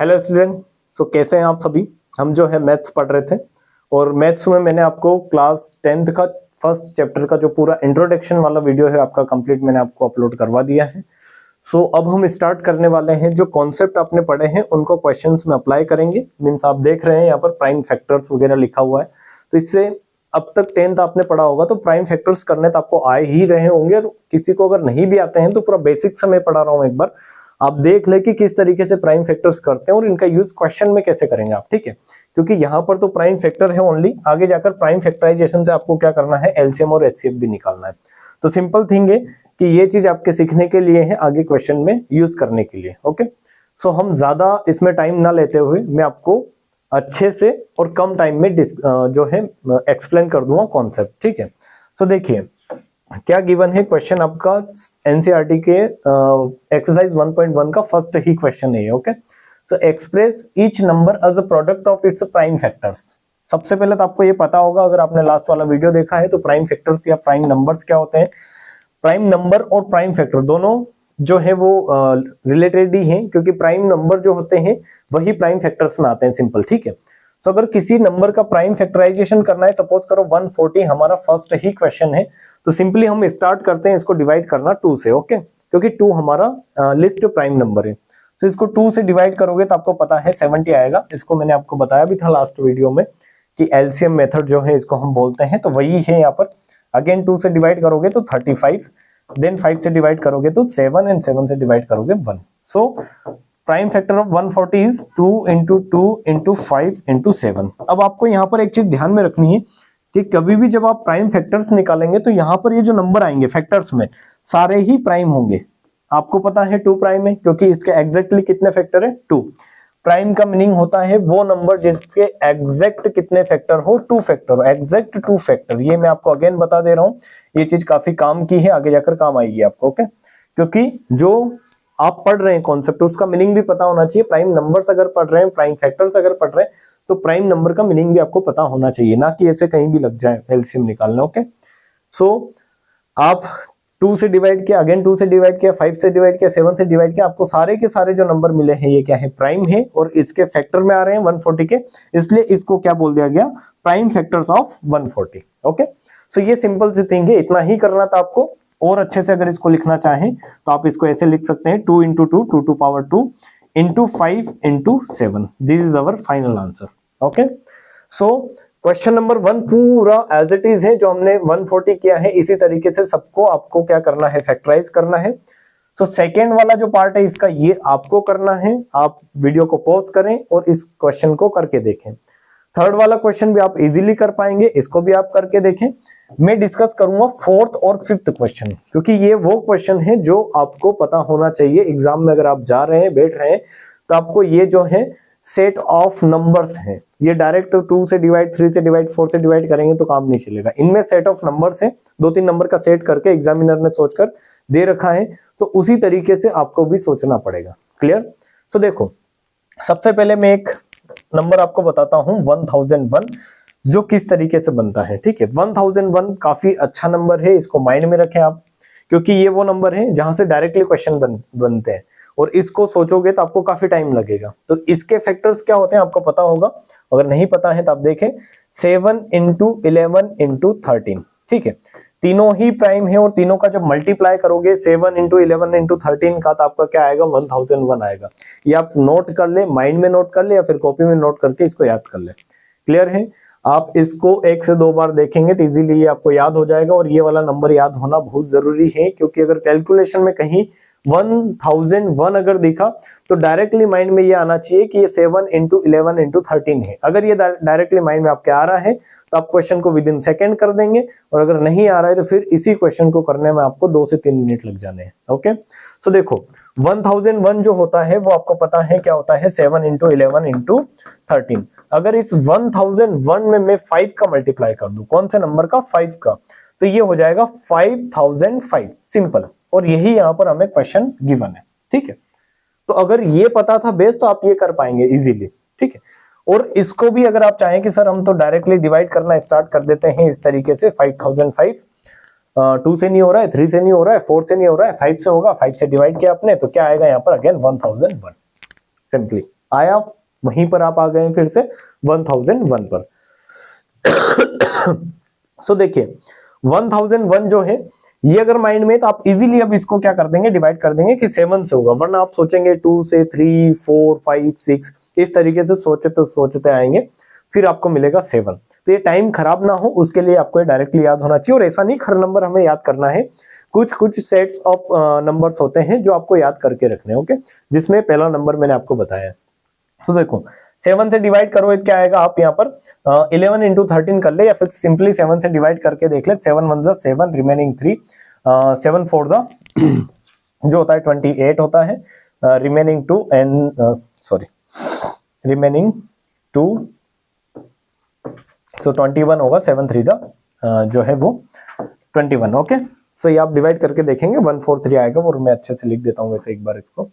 Hello student. कैसे हैं आप सभी। हम जो है मैथ्स पढ़ रहे थे और मैथ्स में मैंने आपको क्लास 10th का फर्स्ट चैप्टर का जो पूरा इंट्रोडक्शन वाला वीडियो है आपका कंप्लीट मैंने आपको अपलोड करवा दिया है। अब हम स्टार्ट करने वाले हैं। जो कॉन्सेप्ट आपने पढ़े हैं उनको क्वेश्चंस में अप्लाई करेंगे। मीन्स आप देख रहे हैं यहाँ पर प्राइम फैक्टर्स वगैरह लिखा हुआ है, तो इससे अब तक 10th आपने पढ़ा होगा तो प्राइम फैक्टर्स करने तो आपको आ ही रहे होंगे, और किसी को अगर नहीं भी आते हैं तो पूरा बेसिक से मैं पढ़ा रहा हूँ। एक बार आप देख ले कि किस तरीके से प्राइम फैक्टर्स करते हैं और इनका यूज क्वेश्चन में कैसे करेंगे आप, ठीक है। क्योंकि यहाँ पर तो प्राइम फैक्टर है ओनली, आगे जाकर प्राइम फैक्टराइजेशन से आपको क्या करना है, एलसीएम और एचसीएफ भी निकालना है। तो सिंपल थिंग है कि ये चीज आपके सीखने के लिए है, आगे क्वेश्चन में यूज करने के लिए। ओके, हम ज्यादा इसमें टाइम ना लेते हुए मैं आपको अच्छे से और कम टाइम में जो है एक्सप्लेन कर दूंगा कॉन्सेप्ट, ठीक है। देखिए क्या गिवन है क्वेश्चन आपका एनसीईआरटी के एक्सरसाइज 1.1 का फर्स्ट ही क्वेश्चन है। Okay, express each number as a product of its prime factors. सबसे पहले तो आपको ये पता होगा, अगर आपने लास्ट वाला वीडियो देखा है, तो प्राइम फैक्टर्स या प्राइम नंबर्स क्या होते हैं। प्राइम नंबर और प्राइम फैक्टर दोनों जो है वो रिलेटेड ही हैं, क्योंकि प्राइम नंबर जो होते हैं वही प्राइम फैक्टर्स में आते हैं, सिंपल, ठीक है। अगर किसी नंबर का प्राइम फैक्टराइजेशन करना है, सपोज करो 140 हमारा फर्स्ट ही क्वेश्चन है, तो सिंपली हम स्टार्ट करते हैं इसको डिवाइड करना 2 से। ओके, क्योंकि 2 हमारा लिस्ट प्राइम नंबर है। इसको 2 से डिवाइड करोगे तो आपको पता है 70 आएगा। इसको मैंने आपको बताया भी था लास्ट वीडियो में कि एलसीएम मेथड जो है इसको हम बोलते हैं, तो वही है यहाँ पर। अगेन 2 से डिवाइड करोगे तो 35, देन 5 से डिवाइड करोगे तो 7 एंड 7 से डिवाइड करोगे 1। Prime factor of 140 is 2 into 2 into 5 into 7। अब आपको यहाँ पर एक चीज ध्यान में रखनी है कि कभी भी जब आप प्राइम फैक्टर्स निकालेंगे तो यहाँ पर ये जो नंबर आएंगे फैक्टर्स में सारे ही प्राइम होंगे। आपको पता है 2 प्राइम है, क्योंकि इसके एग्जैक्टली कितने फैक्टर है, 2। प्राइम का मीनिंग होता है वो नंबर जिसके एग्जैक्ट कितने फैक्टर हो, 2 फैक्टर, एग्जैक्ट 2 फैक्टर। ये मैं आपको अगेन बता दे रहा हूँ, ये चीज काफी काम की है, आगे जाकर काम आएगी आपको। ओके, क्योंकि जो आप पढ़ रहे हैं कॉन्सेप्ट उसका मीनिंग भी पता होना चाहिए। प्राइम नंबर्स अगर पढ़ रहे हैं, प्राइम फैक्टर्स अगर पढ़ रहे हैं, तो प्राइम नंबर का मीनिंग भी आपको पता होना चाहिए, ना कि ऐसे कहीं भी लग जाए एलसीएम निकालना। ओके, आप 2 से डिवाइड किया, अगेन 2 से डिवाइड किया, 5 से डिवाइड किया, 7 से डिवाइड किया, आपको सारे के सारे जो नंबर मिले हैं ये क्या है, प्राइम है, और इसके फैक्टर में आ रहे हैं 140 के, इसलिए इसको क्या बोल दिया गया, प्राइम फैक्टर्स ऑफ 140। ओके, ये सिंपल सी थिंग है, इतना ही करना था आपको। और अच्छे से अगर इसको लिखना चाहें तो आप इसको ऐसे लिख सकते हैं, 2 into 2, 2 to power 2 into 5 into 7। This is our final answer. Okay, question number 1 पूरा एज इट इज है, जो हमने 140 किया है इसी तरीके से सबको आपको क्या करना है, फैक्टराइज करना है। सेकेंड वाला जो पार्ट है इसका, ये आपको करना है। आप वीडियो को पॉज करें और इस क्वेश्चन को करके देखें। थर्ड वाला क्वेश्चन भी आप इजीली कर पाएंगे, इसको भी आप करके देखें। मैं डिस्कस करूंगा 4th और 5th क्वेश्चन, क्योंकि ये वो क्वेश्चन है जो आपको पता होना चाहिए। एग्जाम में अगर आप जा रहे हैं, बैठ रहे हैं, तो आपको ये जो है सेट ऑफ नंबर्स है, ये डायरेक्ट 2 से डिवाइड, 3 से डिवाइड, 4 से डिवाइड करेंगे तो काम नहीं चलेगा। इनमें सेट ऑफ नंबर्स है, 2-3 नंबर का सेट करके एग्जामिनर ने सोचकर दे रखा है, तो उसी तरीके से आपको भी सोचना पड़ेगा। क्लियर? देखो, सबसे पहले मैं एक नंबर आपको बताता हूं 1001, जो किस तरीके से बनता है, ठीक है। 1001 काफी अच्छा नंबर है, इसको माइंड में रखें आप, क्योंकि ये वो नंबर है जहां से डायरेक्टली क्वेश्चन बनते हैं, और इसको सोचोगे तो आपको काफी टाइम लगेगा। तो इसके फैक्टर्स क्या होते हैं आपको पता होगा, अगर नहीं पता है तो आप देखें, 7 into 11 into 13, ठीक है। तीनों ही प्राइम है, और तीनों का जब मल्टीप्लाई करोगे 7 into 11 into 13 का, तो आपका क्या आएगा, 1001 आएगा। ये आप नोट कर ले, माइंड में नोट कर ले, या फिर कॉपी में नोट करके इसको याद कर ले। क्लियर है? आप इसको 1 से 2 बार देखेंगे तो इजीली ये आपको याद हो जाएगा, और ये वाला नंबर याद होना बहुत जरूरी है, क्योंकि अगर कैलकुलेशन में कहीं 1001 अगर दिखा तो डायरेक्टली माइंड में ये आना चाहिए कि ये 7 into 11 into 13 है। अगर ये डायरेक्टली माइंड में आपके आ रहा है तो आप क्वेश्चन को विद इन सेकेंड कर देंगे, और अगर नहीं आ रहा है तो फिर इसी क्वेश्चन को करने में आपको 2 से 3 मिनट लग जाने हैं। ओके, देखो 1001 जो होता है वो आपको पता है क्या होता है, 7 into 11 into 13। अगर इस 1001 में मैं 5 का मल्टीप्लाई कर दूं, कौन से नंबर का, 5 का, तो ये हो जाएगा 5005, सिंपल। और यही यहाँ पर हमें क्वेश्चन गिवन है, ठीक है। तो अगर ये पता था बेस, तो आप ये कर पाएंगे इजीली, ठीक है। और इसको भी अगर आप चाहें कि सर हम तो डायरेक्टली डिवाइड करना स्टार्ट कर देते हैं इस तरीके से, 5005 2 से नहीं हो रहा है, 3 से नहीं हो रहा है, 4 से नहीं हो रहा है, 5 से होगा, 5 से डिवाइड किया आपने, तो क्या आएगा यहाँ पर अगेन 1001, सिंपली आया, वहीं पर आप आ गए फिर से 1001 पर। सो देखिए 1001 जो है ये अगर माइंड में, तो आप इजीली अब इसको क्या कर देंगे, डिवाइड कर देंगे कि 7 से होगा, वरना आप सोचेंगे 2 से 3 4 5 6 इस तरीके से सोचते आएंगे, फिर आपको मिलेगा 7। तो ये टाइम खराब ना हो उसके लिए आपको ये डायरेक्टली याद होना चाहिए। और ऐसा नहीं हर नंबर हमें याद करना है, कुछ कुछ सेट्स ऑफ नंबर्स होते हैं जो आपको याद करके रखने हैं, ओके, जिसमें पहला नंबर मैंने आपको बताया। तो देखो 7 से डिवाइड करो, क्या आएगा, आप यहाँ पर 11 इंटू 13 कर ले, या फिर सिंपली 7 से डिवाइड करके देख ले। 7 1 जा 7, रिमेनिंग 3, 7 4 जा जो होता है 28 होता है, रिमेनिंग 2 एंड सॉरी रिमेनिंग 2, सो 21 होगा। 7 3 जा जो है वो 21, ओके। सो ये आप डिवाइड करके देखेंगे 143 आएगा, और मैं अच्छे से लिख देता हूँ वैसे एक बार इसको।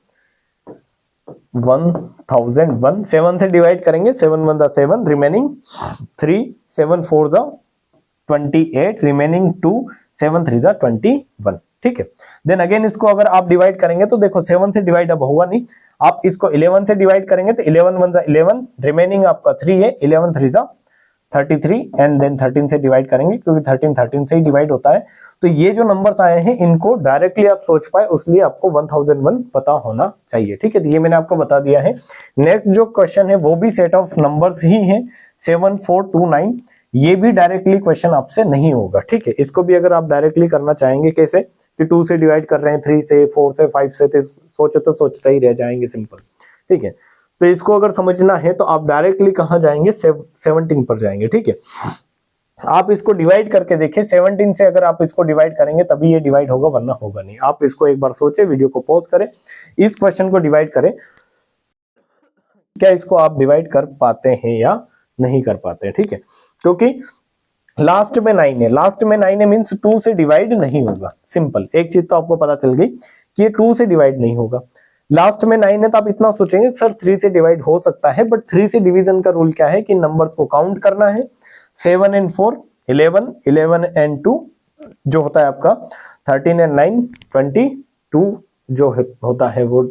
1001 7 से डिवाइड करेंगे, 7 1 जा 7, रिमेनिंग 3, 7 4 जा 28, रिमेनिंग 2, 7 3 जा 21, ठीक है। देन अगेन इसको अगर आप डिवाइड करेंगे तो देखो 7 से डिवाइड अब होगा नहीं, आप इसको 11 से डिवाइड करेंगे तो 11 1 जा 11, रिमेनिंग आपका 3 है, 11 3 जा 33, एंड देन 13 से डिवाइड करेंगे क्योंकि 13 से ही डिवाइड होता है। तो ये जो नंबर्स आए हैं इनको डायरेक्टली आप सोच पाए, उसलिए आपको 1001 पता होना चाहिए, ठीक है। तो ये मैंने आपको बता दिया है। नेक्स्ट जो क्वेश्चन है वो भी सेट ऑफ नंबर्स ही है, 7429, ये भी डायरेक्टली क्वेश्चन आपसे नहीं होगा, ठीक है। इसको भी अगर आप डायरेक्टली करना चाहेंगे, कैसे कि 2 से डिवाइड कर रहे हैं, 3 से, 4 से, 5 से, तो सोचते ही रह जाएंगे, सिंपल, ठीक है। तो इसको अगर समझना है तो आप डायरेक्टली कहां जाएंगे, 17 पर जाएंगे, ठीक है। आप इसको डिवाइड करके देखिए, 17 से अगर आप इसको डिवाइड करेंगे तभी ये डिवाइड होगा, वरना होगा नहीं। आप इसको एक बार सोचे, वीडियो को पॉज करें, इस क्वेश्चन को डिवाइड करें, क्या इसको आप डिवाइड कर पाते हैं या नहीं कर पाते हैं, ठीक है। क्योंकि लास्ट में 9 है, लास्ट में 9 है मींस 2 से डिवाइड नहीं होगा, सिंपल। एक चीज तो आपको पता चल गई कि ये 2 से डिवाइड नहीं होगा। लास्ट में 9 है तो आप इतना सोचेंगे सर 3 से डिवाइड हो सकता है, बट 3 से डिवीजन का रूल क्या है कि नंबर्स को काउंट करना है। 7 एंड 4 11, 11 एंड 2 जो होता है आपका 13 एंड 9 22 जो होता है वो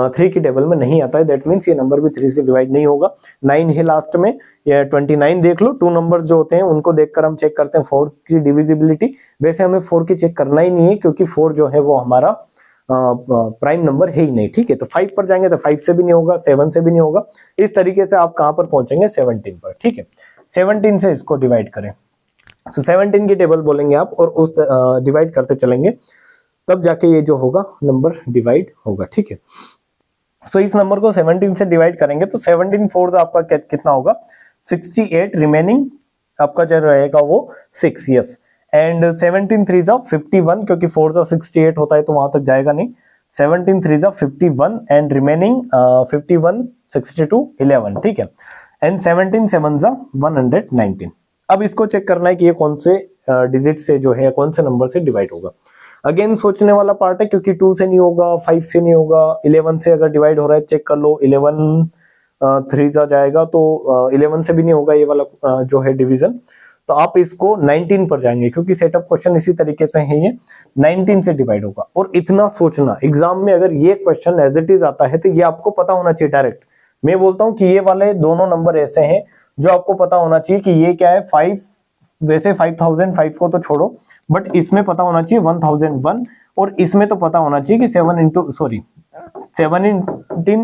3 की टेबल में नहीं आता है, दैट मीन्स ये नंबर भी 3 से डिवाइड नहीं होगा। 9 है लास्ट में, या 29 देख लो। 2 नंबर जो होते हैं उनको देखकर हम चेक करते हैं 4 की डिविजिबिलिटी। वैसे हमें 4 की चेक करना ही नहीं है क्योंकि 4 जो है वो हमारा प्राइम नंबर है ही नहीं, ठीक है। तो 5 पर जाएंगे तो 5 से भी नहीं होगा, 7 से भी नहीं होगा। इस तरीके से आप कहां पर पहुंचेंगे, 17 पर, ठीक है। 17 से इसको डिवाइड करें, सो 17 की टेबल बोलेंगे आप, और उस डिवाइड करते चलेंगे, तब जाके ये जो होगा नंबर डिवाइड होगा, ठीक है। सो इस नंबर को 17 से डिवाइड करेंगे तो 17 4 आपका कितना होगा, 68, रिमेनिंग आपका जो रहेगा वो 6, यस। एंड 17 3 जा 51, क्योंकि 4 जा 68 होता है तो वहां तक जाएगा नहीं। 17 3 जा 51 एंड रिमेनिंग 51 62 11, ठीक है। एंड 17 7 जा 119। अब इसको चेक करना है कि ये कौन से डिजिट से जो है, कौन से नंबर से डिवाइड होगा। अगेन सोचने वाला पार्ट है, क्योंकि 2 से नहीं होगा, 5 से नहीं होगा, 11 से अगर डिवाइड हो रहा है चेक कर लो। 11 3 जा जाएगा तो 11 से भी नहीं होगा ये वाला जो है डिवीजन। तो आप इसको 19 पर जाएंगे, क्योंकि सेटअप क्वेश्चन इसी तरीके से है, ये 19 से डिवाइड होगा। और इतना सोचना, एग्जाम में अगर ये क्वेश्चन एज इट इज आता है तो ये आपको पता होना चाहिए डायरेक्ट। मैं बोलता हूं कि ये वाले दोनों नंबर ऐसे हैं जो आपको पता होना चाहिए कि ये क्या है, 5, वैसे 5005 को तो छोड़ो, बट इसमें पता होना चाहिए 1001, और इसमें तो पता होना चाहिए कि 17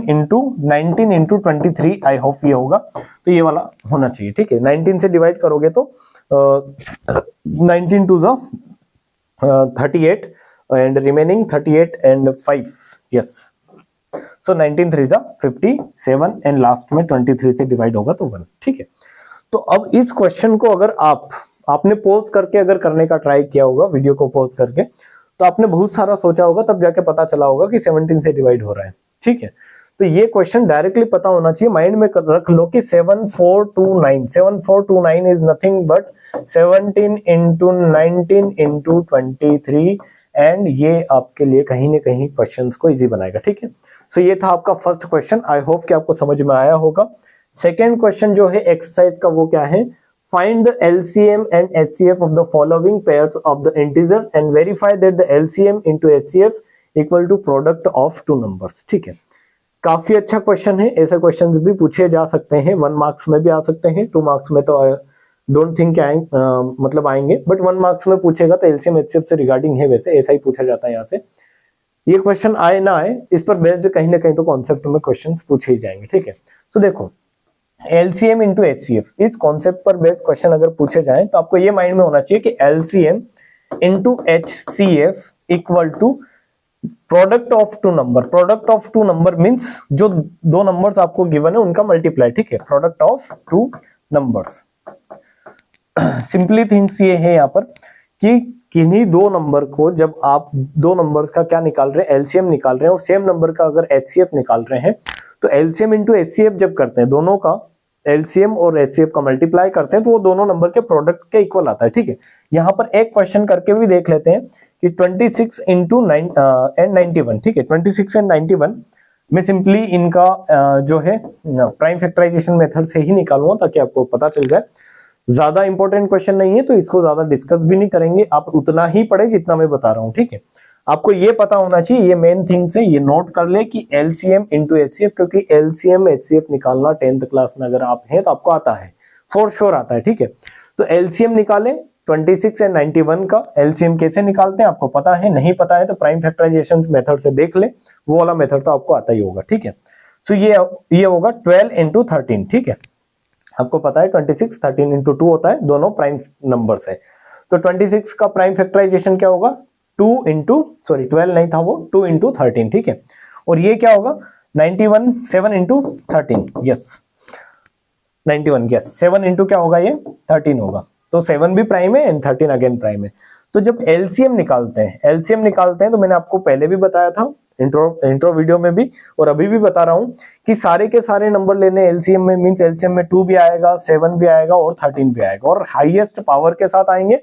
इंटू 19 इंटू 23, आई होप ये होगा, तो ये वाला होना चाहिए, ठीक है। 19 से डिवाइड करोगे तो 19 2 38 and remaining 38 and 5, yes. So 19 3 57 and last में 23 से डिवाइड होगा तो 1, ठीक है। तो अब इस क्वेश्चन को अगर आपने पॉज करके अगर करने का ट्राई किया होगा, वीडियो को पॉज करके, तो आपने बहुत सारा सोचा होगा, तब जाके पता चला होगा कि 17 से डिवाइड हो रहा है, ठीक है। तो ये क्वेश्चन डायरेक्टली पता होना चाहिए, माइंड में रख लो कि 7429 is nothing but 17 into 19 into 23, and ये आपके लिए कहीं ना कहीं क्वेश्चंस को इजी बनाएगा, ठीक है। सो ये था आपका फर्स्ट क्वेश्चन, आई होप कि आपको समझ में आया होगा। सेकेंड क्वेश्चन जो है एक्सरसाइज का, वो क्या है, find the LCM and HCF of the following pairs of the integer and verify that the LCM into HCF equal to product of two numbers, ठीक है। काफी अच्छा क्वेश्चन है, ऐसे क्वेश्चंस भी पूछे जा सकते हैं, 1 मार्क्स में भी आ सकते हैं, 2 मार्क्स में तो डोंट थिंक मतलब आएंगे, बट 1 मार्क्स में पूछेगा तो एलसीएम एचसीएफ से रिगार्डिंग है, वैसे ऐसा ही पूछा जाता है यहाँ से। ये क्वेश्चन आए ना आए, इस पर बेस्ड कहीं ना कहीं तो कॉन्सेप्ट में क्वेश्चंस पूछे ही जाएंगे, ठीक है। तो देखो एलसीएम इंटू एचसीएफ, इस कॉन्सेप्ट पर बेस्ड क्वेश्चन अगर पूछे जाए तो आपको ये माइंड में होना चाहिए कि LCM into HCF equal to product of two number. Product of two number means जो दो नंबर्स आपको गिवन है उनका मल्टीप्लाई, ठीक है, product of two numbers. Simply things ये है यहाँ पर कि किन्हीं दो नंबर को जब आप दो नंबर्स का क्या निकाल रहे हैं, एलसीएम निकाल रहे हैं, और सेम नंबर का अगर एचसीएफ निकाल रहे हैं तो एलसीएम इंटू एचसीएफ जब करते हैं, दोनों का एलसीएम और एचसीएफ का मल्टीप्लाई करते हैं तो वो दोनों नंबर के प्रोडक्ट के इक्वल आता है, ठीक है। यहाँ पर एक क्वेश्चन करके भी देख लेते हैं कि 26 इंटू 91, ठीक है, 26 एंड 91 में सिंपली इनका जो है प्राइम फैक्टराइजेशन मेथड से ही निकालूंगा ताकि आपको पता चल जाए। ज्यादा इंपॉर्टेंट क्वेश्चन नहीं है तो इसको ज्यादा डिस्कस भी नहीं करेंगे, आप उतना ही पढ़े जितना मैं बता रहा हूँ, ठीक है। आपको ये पता होना चाहिए, ये मेन थिंग्स है, ये नोट कर ले कि एलसीएम इंटू एचसीएफ, क्योंकि एलसीएम एचसीएफ निकालना 10th क्लास में अगर आप हैं तो आपको आता है, फॉर श्योर आता है, ठीक है। तो एलसीएम निकाले 26 एंड 91 का एलसीएम कैसे निकालते हैं आपको पता है, नहीं पता है तो प्राइम फैक्टराइजेशन मेथड से देख ले, वो वाला मेथड तो आपको आता ही होगा, ठीक है। सो ये होगा 12 इंटू 13, ठीक है, आपको पता है 26 13 इंटू 2 होता है, दोनों प्राइम नंबर्स है। तो 26 का प्राइम फैक्टराइजेशन क्या होगा, 12 नहीं था वो 2 इंटू 13, ठीक है। और ये क्या होगा 91 7 इंटू 13, यस 91, यस 7 इंटू क्या होगा, ये 13 होगा। तो 7 भी प्राइम है एंड 13 अगेन प्राइम है। तो जब एलसीएम निकालते हैं तो मैंने आपको पहले भी बताया था इंट्रो वीडियो में भी, और अभी भी बता रहा हूं कि सारे के सारे नंबर लेने एलसीएम में, मींस एलसीएम में 2 भी आएगा, 7 भी आएगा और 13 भी आएगा, और हाईएस्ट पावर के साथ आएंगे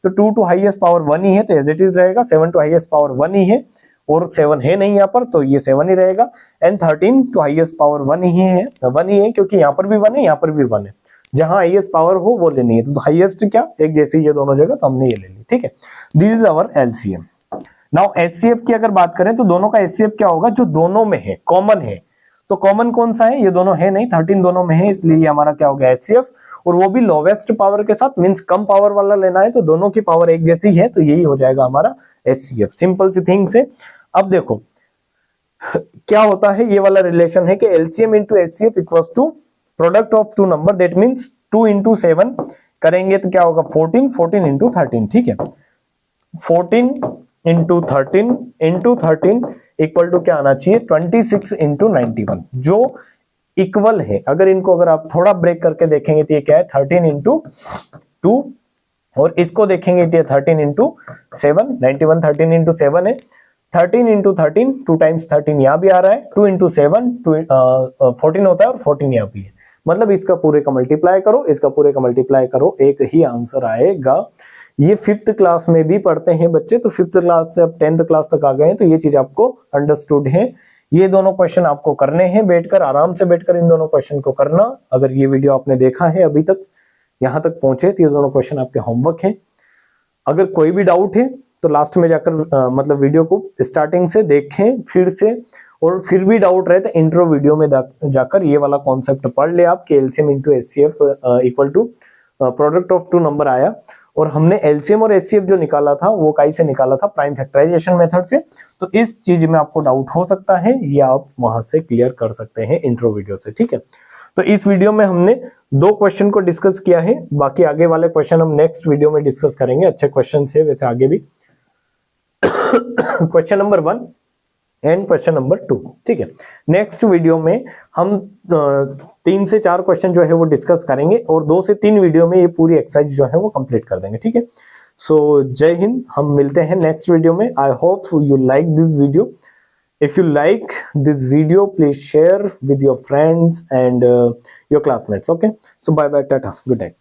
तो 2 टू हाईएस्ट पावर 1 ही है तो एज इट इज रहेगा, 7 टू हाईएस्ट पावर 1 ही है और 7 है नहीं यहाँ पर तो ये 7 ही रहेगा, एंड 13 टू हाईएस्ट पावर 1 ही है क्योंकि यहाँ पर भी 1 है, यहाँ पर भी 1 है, जहां हाईएस्ट पावर हो वो लेनी है। तो हाईएस्ट क्या एक जैसी ये दोनों जगह, तो हमने ये ले ली, ठीक है। This is our LCM. Now HCF की अगर बात करें तो दोनों का एचसीएफ क्या होगा, जो दोनों में है, कॉमन है। तो कॉमन कौन सा है, ये दोनों है नहीं, 13 दोनों में है, इसलिए ये हमारा क्या हो गया एचसीएफ, और वो भी लोवेस्ट पावर के साथ, मींस कम पावर वाला लेना है तो दोनों की पावर एक जैसी है तो यही हो जाएगा हमारा एचसीएफ। सिंपल सी थिंग्स है। अब देखो क्या होता है, ये वाला रिलेशन है कि LCM into HCF equals to product of two number, that means 2 into 7 करेंगे तो क्या होगा 14 इंटू 13, ठीक है। 14 इंटू 13 इक्वल टू क्या आना चाहिए 26 इंटू 91, जो इक्वल है। अगर इनको अगर आप थोड़ा ब्रेक करके देखेंगे तो ये क्या है 13 इंटू 2, और इसको देखेंगे तो ये 13 इंटू 7, 91 13 इंटू 7 है, 13 इंटू 13 2 टाइम्स 13 यहाँ भी आ रहा है, 2 इंटू 7 14 होता है और 14 यहाँ भी है, मतलब इसका पूरे का मल्टीप्लाई करो, इसका पूरे का मल्टीप्लाई करो, एक ही आंसर आएगा। ये 5th क्लास में भी पढ़ते हैं बच्चे, तो 5th क्लास से अब 10th क्लास तक आ गए हैं तो ये चीज आपको अंडरस्टूड है। ये दोनों क्वेश्चन आपको करने हैं, बैठकर आराम से बैठकर इन दोनों क्वेश्चन को करना। अगर ये वीडियो आपने देखा है अभी तक यहाँ तक पहुंचे तो ये दोनों क्वेश्चन आपके होमवर्क हैं। अगर कोई भी डाउट है तो लास्ट में जाकर मतलब वीडियो को स्टार्टिंग से देखें फिर से, और फिर भी डाउट रहे तो इंट्रो वीडियो में जाकर ये वाला कॉन्सेप्ट पढ़ ले आप कि LCM into HCF equal to product of two number आया, और हमने एलसीएम और एचसीएफ जो निकाला था वो काई से निकाला था, प्राइम फैक्टराइजेशन मेथड से। तो इस चीज में आपको डाउट हो सकता है, ये आप वहां से क्लियर कर सकते हैं इंट्रो वीडियो से, ठीक है। तो इस वीडियो में हमने 2 क्वेश्चन को डिस्कस किया है, बाकी आगे वाले क्वेश्चन हम नेक्स्ट वीडियो में डिस्कस करेंगे। अच्छे क्वेश्चन है वैसे आगे भी question number 1 and question number 2, ठीक है। नेक्स्ट वीडियो में हम 3 से 4 क्वेश्चन जो है वो डिस्कस करेंगे, और 2 से 3 वीडियो में ये पूरी एक्सरसाइज जो है वो कंप्लीट कर देंगे, ठीक है। सो जय हिंद, हम मिलते हैं नेक्स्ट वीडियो में। I hope you like this video. If you like this video please share with your friends and your classmates, okay. So bye bye, tata, good night.